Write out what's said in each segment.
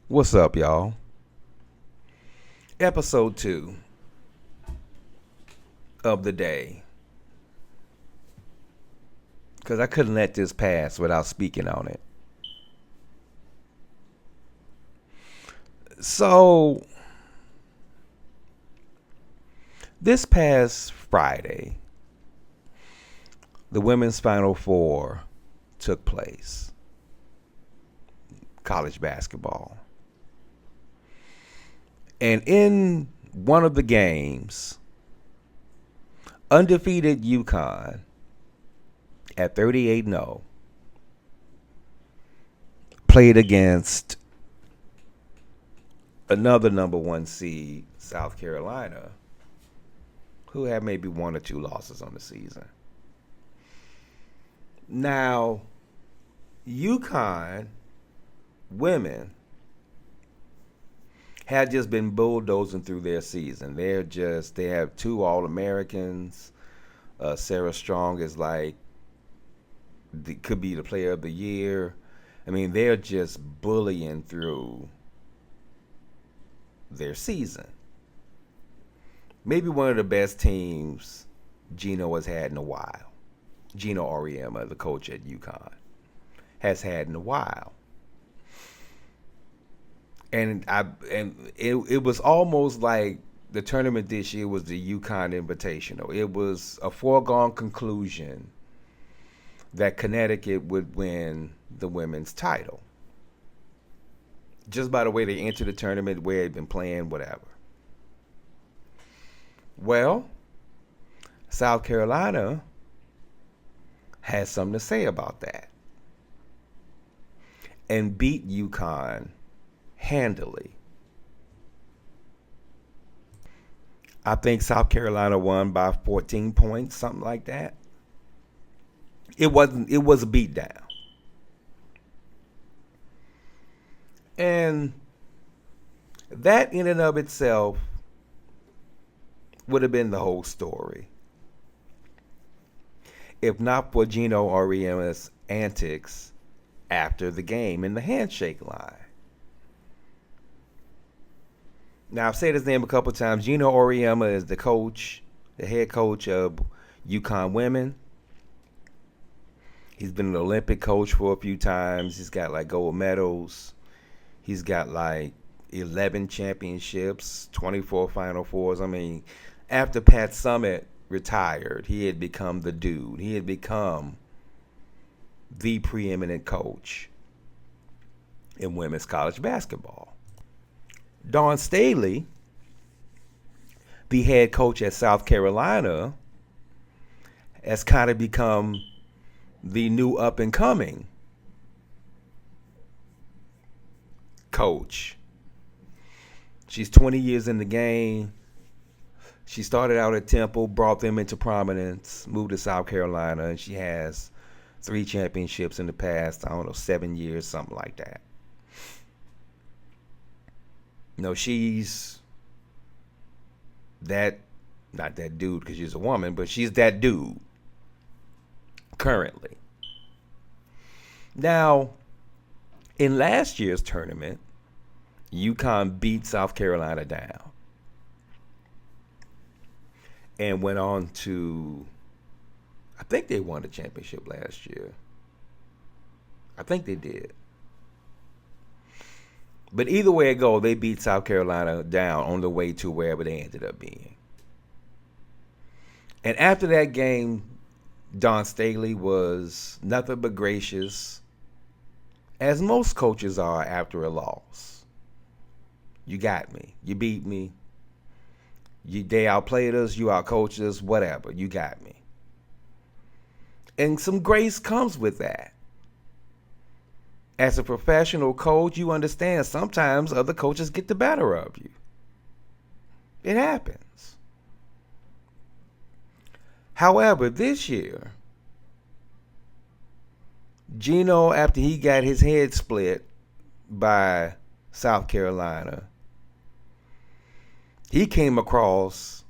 What's up, y'all? Episode 2 of the day. Because I couldn't let this pass without speaking on it. So, this past Friday, the women's Final Four took place. College basketball. And in one of the games, undefeated UConn at 38-0 played against another number one seed, South Carolina, who had maybe one or two losses on the season. Now, UConn women had just been bulldozing through their season. They have two All-Americans. Sarah Strong is could be the player of the year. I mean, they're just bullying through their season. Maybe one of the best teams Geno has had in a while. Geno Auriemma, the coach at UConn, has had in a while. And it was almost like the tournament this year was the UConn Invitational. It was a foregone conclusion that Connecticut would win the women's title. Just by the way they entered the tournament, where they'd been playing, whatever. Well, South Carolina has something to say about that and beat UConn handily. I think South Carolina won by 14 points, something like that. It was a beatdown. And that in and of itself would have been the whole story if not for Geno Auriemma's antics after the game in the handshake line. Now, I've said his name a couple times. Geno Auriemma is the head coach of UConn women. He's been an Olympic coach for a few times. He's got gold medals. He's got 11 championships, 24 Final Fours. I mean, after Pat Summitt retired, he had become the dude. He had become the preeminent coach in women's college basketball. Dawn Staley, the head coach at South Carolina, has kind of become the new up-and-coming coach. She's 20 years in the game. She started out at Temple, brought them into prominence, moved to South Carolina, and she has 3 championships in the past, 7 years, something like that. No, she's not that dude because she's a woman, but she's that dude currently. Now, in last year's tournament, UConn beat South Carolina down and went on to, I think they won the championship last year. I think they did. But either way it goes, they beat South Carolina down on the way to wherever they ended up being. And after that game, Dawn Staley was nothing but gracious, as most coaches are after a loss. You got me. You beat me. They outplayed us. You outcoached us. Whatever. You got me. And some grace comes with that. As a professional coach, you understand sometimes other coaches get the better of you. It happens. However, this year, Geno, after he got his head split by South Carolina, he came across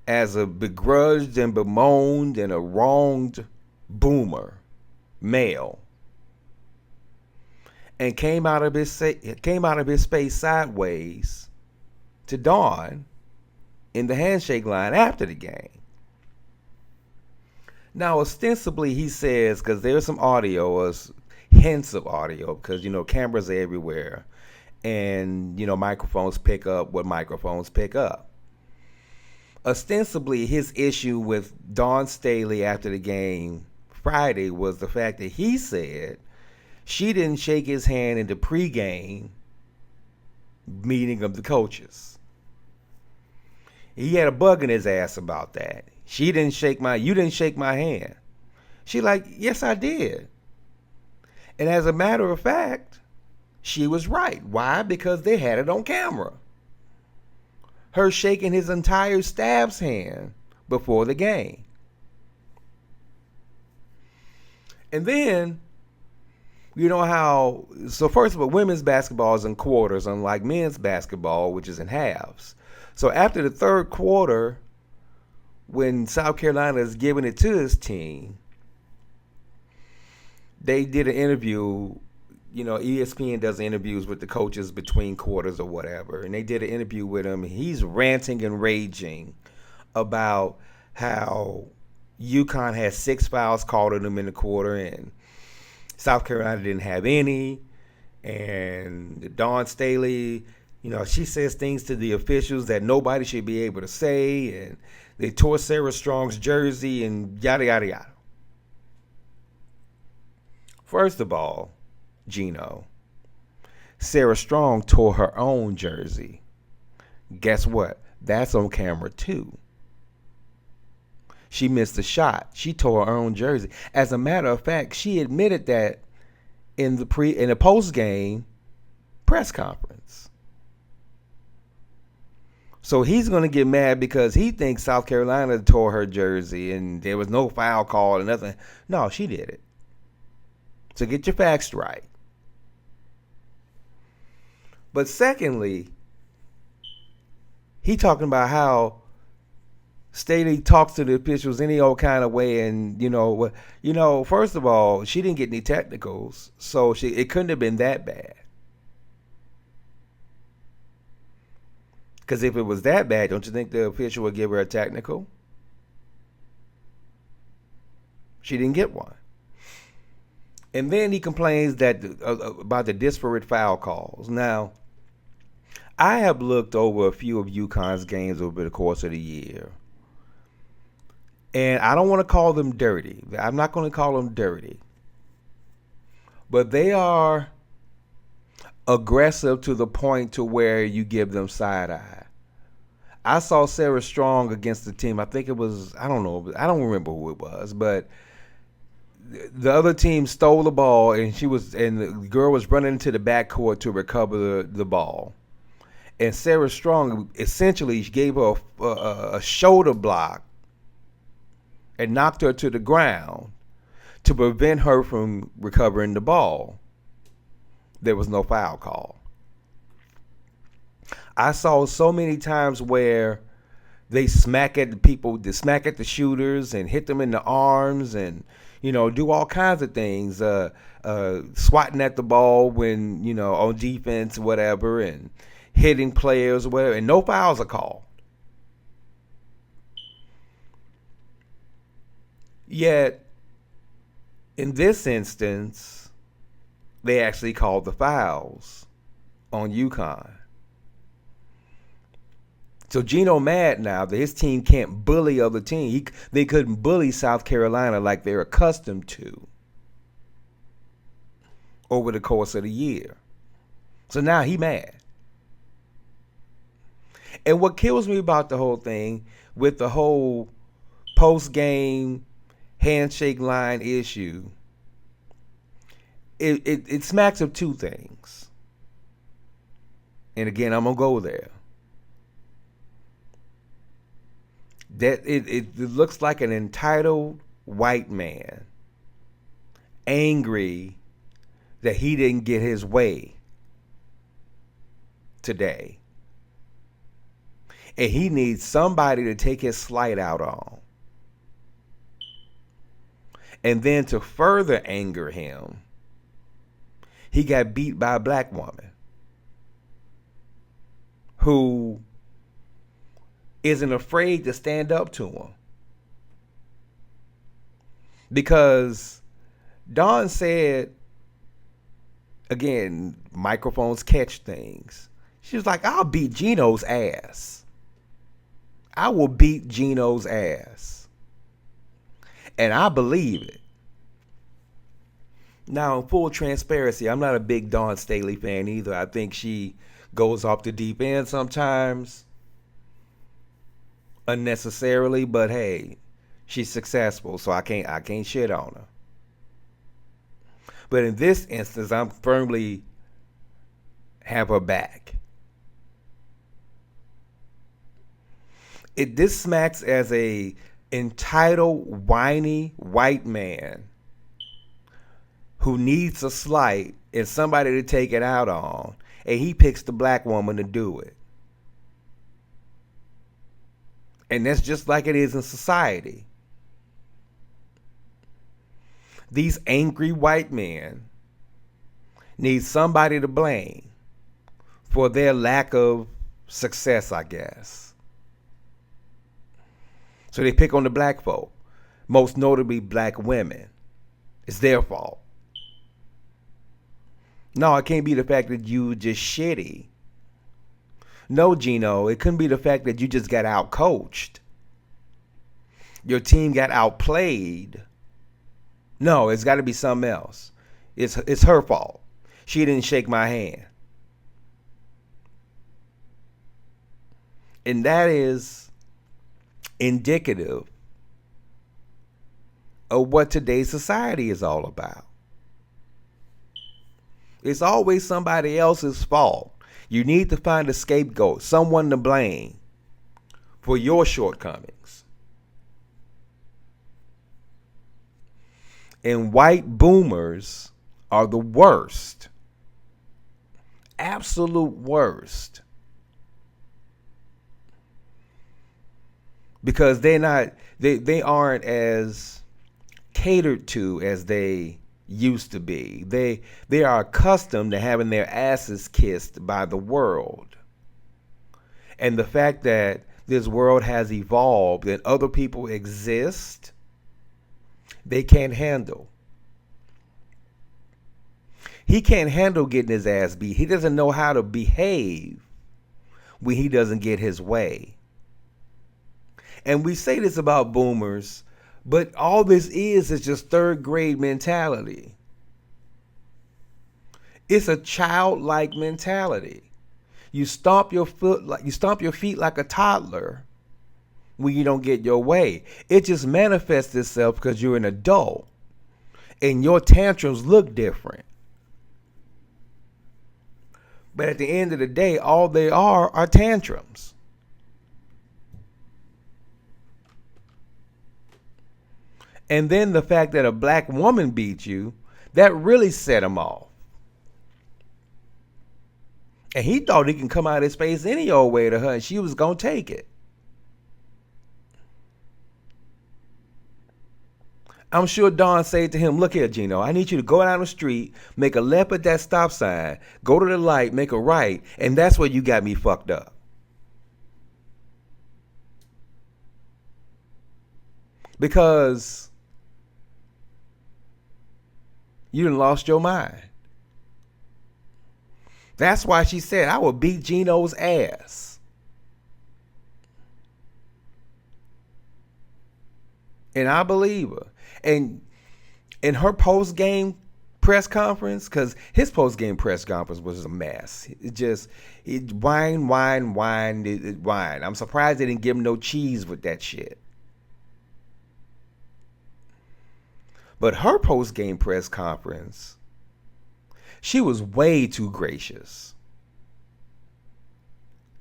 as a begrudged and bemoaned and a wronged boomer male. and came out of his space sideways to Dawn in the handshake line after the game. Now, ostensibly, he says, because there's some audio, or hints of audio, because, cameras are everywhere. And, microphones pick up what microphones pick up. Ostensibly, his issue with Dawn Staley after the game Friday was the fact that he said she didn't shake his hand in the pregame meeting of the coaches. He had a bug in his ass about that. You didn't shake my hand. She like, yes, I did. And as a matter of fact, she was right. Why? Because they had it on camera. Her shaking his entire staff's hand before the game. And then, so first of all, women's basketball is in quarters, unlike men's basketball, which is in halves. So after the third quarter, when South Carolina is giving it to his team, they did an interview. ESPN does interviews with the coaches between quarters or whatever, and they did an interview with him. He's ranting and raging about how UConn had 6 fouls called on them in the quarter, and South Carolina didn't have any. And Dawn Staley, she says things to the officials that nobody should be able to say, and they tore Sarah Strong's jersey and yada, yada, yada. First of all, Geno, Sarah Strong tore her own jersey. Guess what? That's on camera too. She missed a shot. She tore her own jersey. As a matter of fact, she admitted that in the post-game press conference. So he's going to get mad because he thinks South Carolina tore her jersey and there was no foul call and nothing. No, she did it. So get your facts right. But secondly, he talking about how Staley talks to the officials any old kind of way, and first of all, she didn't get any technicals, so it couldn't have been that bad. Because if it was that bad, don't you think the official would give her a technical? She didn't get one. And then he complains that about the disparate foul calls. Now, I have looked over a few of UConn's games over the course of the year. And I don't want to call them dirty. I'm not going to call them dirty. But they are aggressive to the point to where you give them side eye. I saw Sarah Strong against the team. I think it was, I don't know, I don't remember who it was, but the other team stole the ball, and the girl was running into the backcourt to recover the ball. And Sarah Strong essentially gave her a shoulder block and knocked her to the ground to prevent her from recovering the ball. There was no foul call. I saw so many times where they smack at the people, they smack at the shooters and hit them in the arms and, do all kinds of things, swatting at the ball when, on defense, whatever, and hitting players or whatever, and no fouls are called. Yet, in this instance, they actually called the fouls on UConn. So Geno mad now that his team can't bully other teams. They couldn't bully South Carolina like they're accustomed to over the course of the year. So now he mad. And what kills me about the whole thing, with the whole post-game handshake line issue, it smacks of two things. And again, I'm going to go there. That it looks like an entitled white man, angry that he didn't get his way today. And he needs somebody to take his slight out on. And then to further anger him, he got beat by a black woman who isn't afraid to stand up to him. Because Dawn said, again, microphones catch things. She was like, I'll beat Geno's ass. I will beat Geno's ass. And I believe it. Now, in full transparency, I'm not a big Dawn Staley fan either. I think she goes off the deep end sometimes unnecessarily, but hey, she's successful, so I can't shit on her. But in this instance, I'm firmly have her back. This smacks as a entitled, whiny white man who needs a slight and somebody to take it out on, and he picks the black woman to do it. And that's just like it is in society. These angry white men need somebody to blame for their lack of success, I guess. So they pick on the black folk, most notably black women. It's their fault. No, it can't be the fact that you just shitty. No, Geno, it couldn't be the fact that you just got out-coached. Your team got outplayed. No, it's got to be something else. It's her fault. She didn't shake my hand. And that is indicative of what today's society is all about. It's always somebody else's fault. You need to find a scapegoat, someone to blame for your shortcomings. And white boomers are the worst. Absolute worst. Because they aren't as catered to as they used to be. They are accustomed to having their asses kissed by the world. And the fact that this world has evolved and other people exist, they can't handle. He can't handle getting his ass beat. He doesn't know how to behave when he doesn't get his way. And we say this about boomers, but all this is just third grade mentality. It's a childlike mentality. You stomp your feet like a toddler when you don't get your way. It just manifests itself because you're an adult and your tantrums look different. But at the end of the day, all they are tantrums. And then the fact that a black woman beat you, that really set him off. And he thought he can come out of his face any old way to her and she was going to take it. I'm sure Dawn said to him, look here, Geno, I need you to go down the street, make a left at that stop sign, go to the light, make a right, and that's where you got me fucked up. Because you done lost your mind. That's why she said, I will beat Geno's ass. And I believe her. And in her post-game press conference, because his post-game press conference was a mess. Whine. I'm surprised they didn't give him no cheese with that shit. But her post-game press conference, she was way too gracious.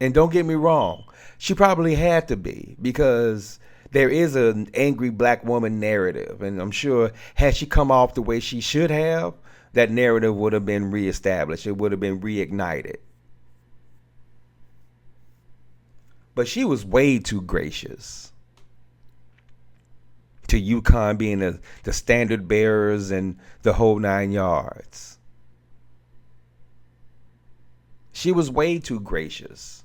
And don't get me wrong, she probably had to be, because there is an angry black woman narrative. And I'm sure had she come off the way she should have, that narrative would have been reestablished. It would have been reignited. But she was way too gracious to UConn being the standard bearers and the whole 9 yards. She was way too gracious.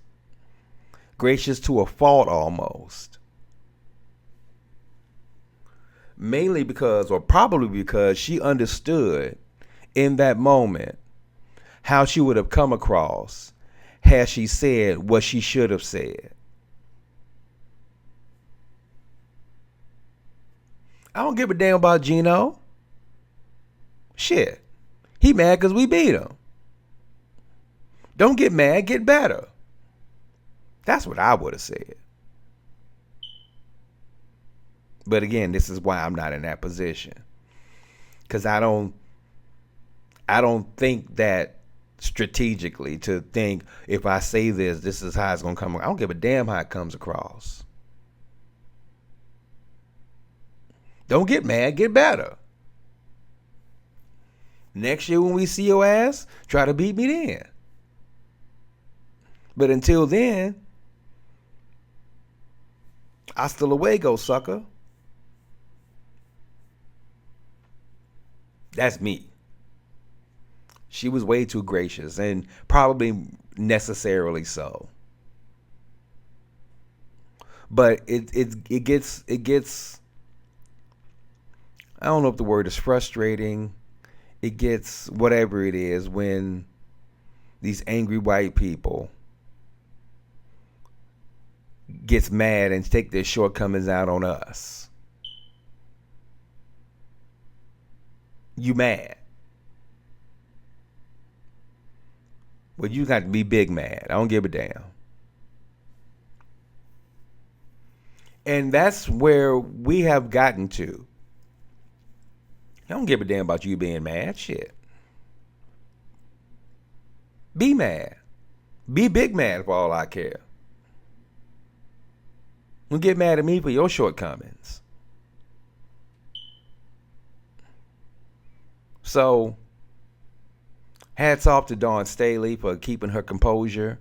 Gracious to a fault almost. Mainly because, or probably because, she understood in that moment how she would have come across had she said what she should have said. I don't give a damn about Geno. Shit. He mad because we beat him. Don't get mad, get better. That's what I would have said. But again, this is why I'm not in that position. Because I don't think that strategically to think if I say this, this is how it's going to come. I don't give a damn how it comes across. Don't get mad, get better. Next year when we see your ass, try to beat me then. But until then, hasta luego, sucker. That's me. She was way too gracious, and probably necessarily so. But it gets I don't know if the word is frustrating. It gets whatever it is when these angry white people gets mad and take their shortcomings out on us. You mad. Well, you got to be big mad. I don't give a damn. And that's where we have gotten to. I don't give a damn about you being mad. Shit. Be mad. Be big mad for all I care. Don't get mad at me for your shortcomings. So, hats off to Dawn Staley for keeping her composure.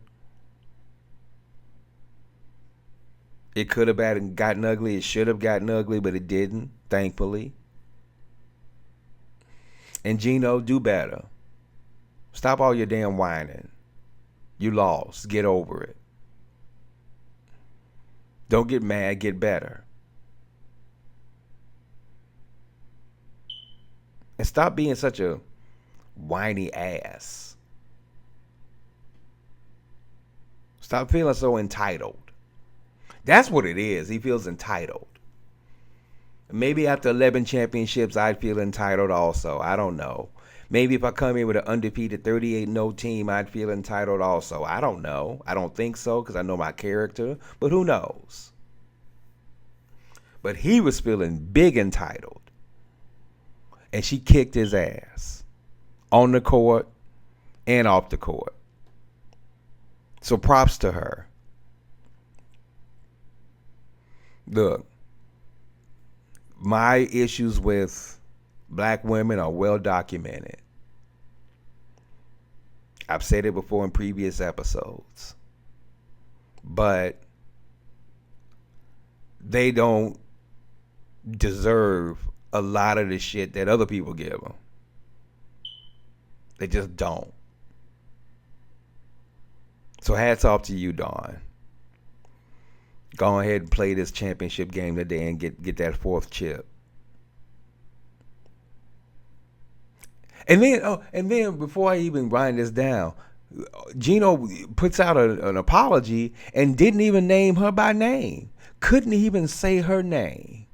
It could have gotten ugly. It should have gotten ugly, but it didn't, thankfully. And Geno, do better. Stop all your damn whining. You lost. Get over it. Don't get mad. Get better. And stop being such a whiny ass. Stop feeling so entitled. That's what it is. He feels entitled. Maybe after 11 championships, I'd feel entitled also. I don't know. Maybe if I come in with an undefeated 38-0 team, I'd feel entitled also. I don't know. I don't think so because I know my character. But who knows? But he was feeling big entitled. And she kicked his ass. On the court and off the court. So props to her. Look. My issues with black women are well documented. I've said it before in previous episodes. But they don't deserve a lot of the shit that other people give them. They just don't. So hats off to you, Dawn. Go ahead and play this championship game today and get that fourth chip. And then before I even wind this down, Geno puts out an apology and didn't even name her by name. Couldn't even say her name.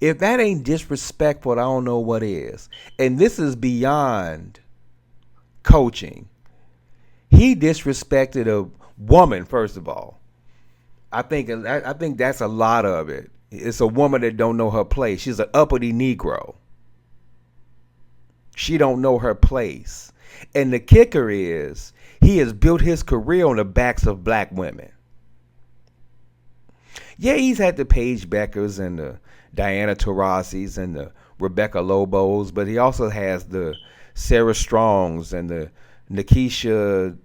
If that ain't disrespectful, I don't know what is. And this is beyond coaching. He disrespected a woman, first of all. I think that's a lot of it. It's a woman that don't know her place. She's an uppity Negro. She don't know her place. And the kicker is, he has built his career on the backs of black women. Yeah, he's had the Paige Beckers and the Diana Taurasi's and the Rebecca Lobos, but he also has the Sarah Strongs and the Nikisha,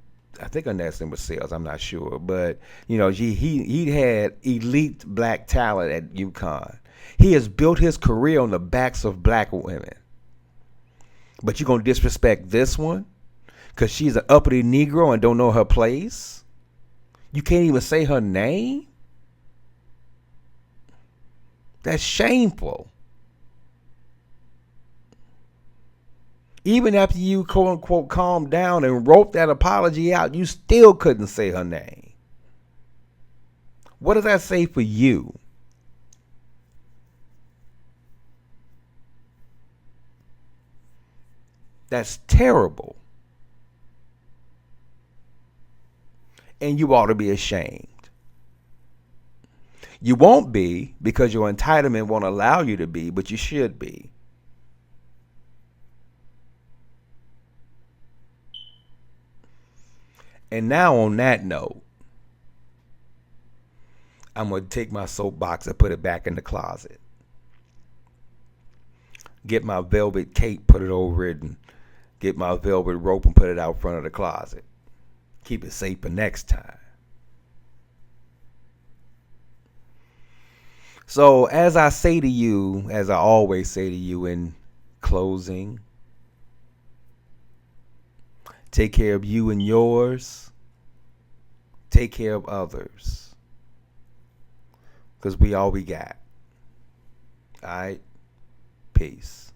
I think her last name was Sales, I'm not sure. But, you know, he had elite black talent at UConn. He has built his career on the backs of black women. But you gonna disrespect this one because she's an uppity Negro and don't know her place? You can't even say her name? That's shameful. Even after you quote unquote calmed down and wrote that apology out, you still couldn't say her name. What does that say for you? That's terrible. And you ought to be ashamed. You won't be because your entitlement won't allow you to be, but you should be. And now, on that note, I'm going to take my soapbox and put it back in the closet. Get my velvet cape, put it over it, and get my velvet rope and put it out front of the closet. Keep it safe for next time. So, as I say to you, as I always say to you in closing, take care of you and yours. Take care of others. Because we all we got. All right? Peace.